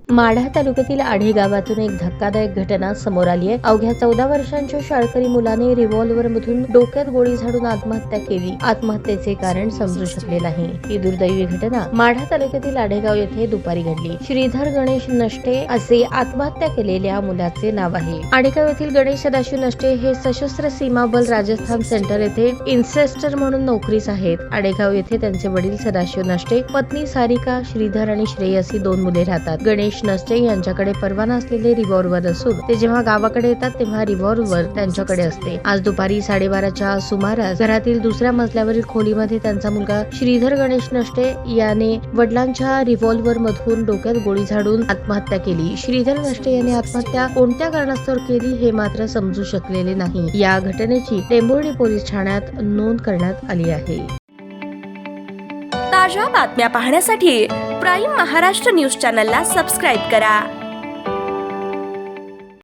माढा तालुक्यातील आढे गावातून एक धक्कादायक घटना समोर आली आहे। अवघ्या 14 वर्षांच्या शाळकरी मुलाने रिव्हॉल्वर मधून डोक्यात गोळी झाडून आत्महत्या केली। आत्महत्येचे कारण समजू शकले नाही। ही दुर्दैवी घटना माढा तालुक्यातील आढेगाव येथे दुपारी घडली। श्रीधर गणेश नष्टे असे आत्महत्या केलेल्या मुलाचे नाव आहे। आढेगाव येथील गणेश सदाशिव नष्टे हे सशस्त्र सीमा बल राजस्थान सेंटर येथे इन्स्पेक्टर म्हणून नोकरीस आहेत। आढेगाव येथे त्यांचे वडील सदाशिव नष्टे, पत्नी सारिका, श्रीधर आणि श्रेय अशी 2 मुले राहतात। गणेश नष्टे यांच्याकडे परवाना असलेले रिव्हॉल्वर असून ते जेव्हा गावाकडे येतात तेव्हा रिव्हॉल्वर त्यांच्याकडे असते। आज दुपारी 12:30च्या सुमारास घरातील दुसऱ्या मजल्यावरील खोलीमध्ये त्यांचा मुलगा श्रीधर गणेश नष्टे याने वडिलांच्या रिव्हॉल्वर मधून डोक्यात गोळी झाडून आत्महत्या केली। श्रीधर नष्टे यांनी आत्महत्या कोणत्या कारणास्तव केली हे मात्र समजू शकलेले नाही। या घटनेची टेंभुर्णी पोलीस ठाण्यात नोंद करण्यात आली आहे। ताज्या बातम्या पाहण्यासाठी प्राईम महाराष्ट्र न्यूज चॅनलला सबस्क्राईब करा।